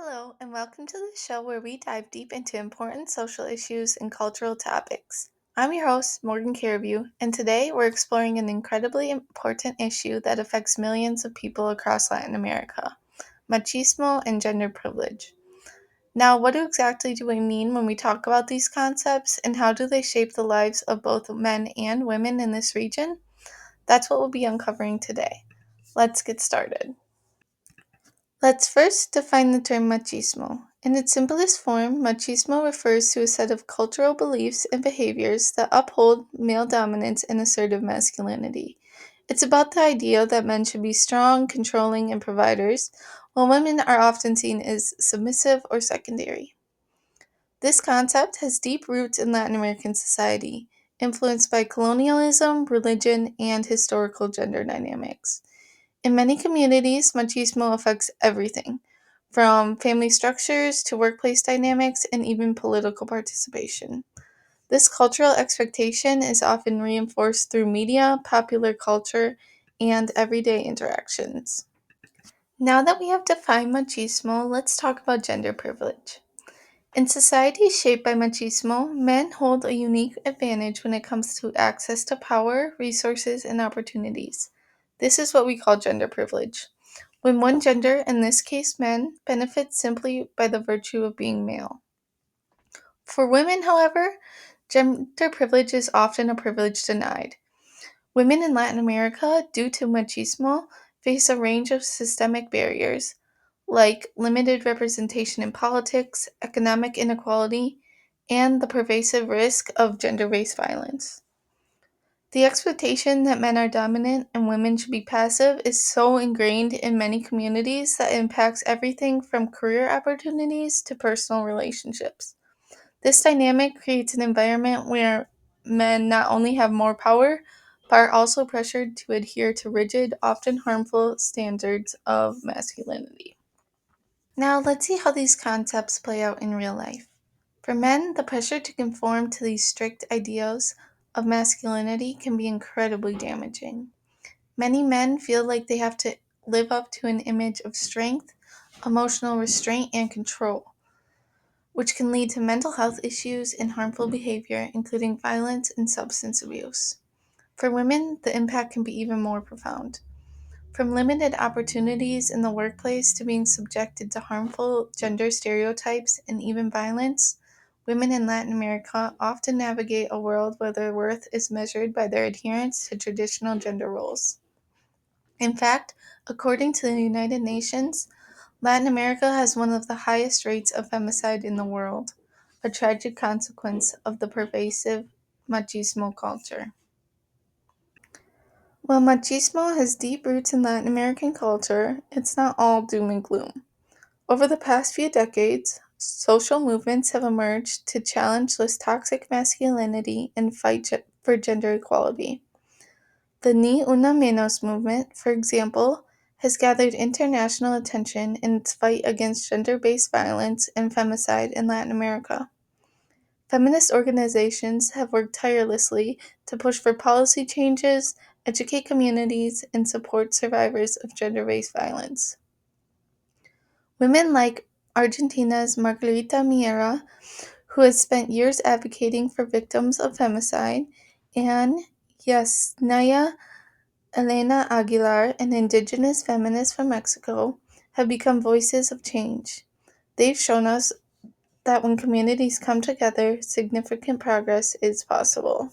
Hello, and welcome to the show where we dive deep into important social issues and cultural topics. I'm your host, Morgan Caribou, and today we're exploring an incredibly important issue that affects millions of people across Latin America: machismo and gender privilege. Now, what exactly do we mean when we talk about these concepts, and how do they shape the lives of both men and women in this region? That's what we'll be uncovering today. Let's get started. Let's first define the term machismo. In its simplest form, machismo refers to a set of cultural beliefs and behaviors that uphold male dominance and assertive masculinity. It's about the idea that men should be strong, controlling, and providers, while women are often seen as submissive or secondary. This concept has deep roots in Latin American society, influenced by colonialism, religion, and historical gender dynamics. In many communities, machismo affects everything, from family structures to workplace dynamics and even political participation. This cultural expectation is often reinforced through media, popular culture, and everyday interactions. Now that we have defined machismo, let's talk about gender privilege. In societies shaped by machismo, men hold a unique advantage when it comes to access to power, resources, and opportunities. This is what we call gender privilege. When one gender, in this case men, benefits simply by the virtue of being male. For women, however, gender privilege is often a privilege denied. Women in Latin America, due to machismo, face a range of systemic barriers, like limited representation in politics, economic inequality, and the pervasive risk of gender based violence. The expectation that men are dominant and women should be passive is so ingrained in many communities that it impacts everything from career opportunities to personal relationships. This dynamic creates an environment where men not only have more power, but are also pressured to adhere to rigid, often harmful standards of masculinity. Now, let's see how these concepts play out in real life. For men, the pressure to conform to these strict ideals of masculinity can be incredibly damaging. Many men feel like they have to live up to an image of strength, emotional restraint, and control, which can lead to mental health issues and harmful behavior, including violence and substance abuse. For women, the impact can be even more profound. From limited opportunities in the workplace to being subjected to harmful gender stereotypes and even violence, women in Latin America often navigate a world where their worth is measured by their adherence to traditional gender roles. In fact, according to the United Nations, Latin America has one of the highest rates of femicide in the world, a tragic consequence of the pervasive machismo culture. While machismo has deep roots in Latin American culture, it's not all doom and gloom. Over the past few decades, social movements have emerged to challenge this toxic masculinity and fight for gender equality. The Ni Una Menos movement, for example, has gathered international attention in its fight against gender based violence and femicide in Latin America. Feminist organizations have worked tirelessly to push for policy changes, educate communities, and support survivors of gender based violence. Women like Argentina's Margarita Miera, who has spent years advocating for victims of femicide, and Yasnaya Elena Aguilar, an indigenous feminist from Mexico, have become voices of change. They've shown us that when communities come together, significant progress is possible.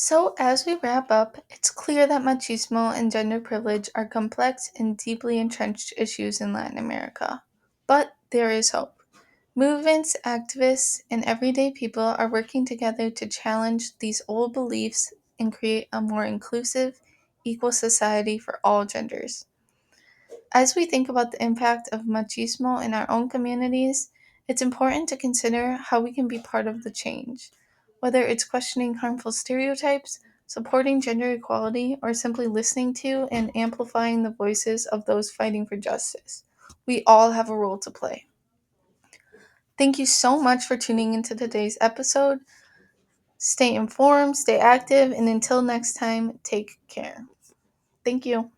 So, as we wrap up, it's clear that machismo and gender privilege are complex and deeply entrenched issues in Latin America. But there is hope. Movements, activists, and everyday people are working together to challenge these old beliefs and create a more inclusive, equal society for all genders. As we think about the impact of machismo in our own communities, it's important to consider how we can be part of the change. Whether it's questioning harmful stereotypes, supporting gender equality, or simply listening to and amplifying the voices of those fighting for justice, we all have a role to play. Thank you so much for tuning into today's episode. Stay informed, stay active, and until next time, take care. Thank you.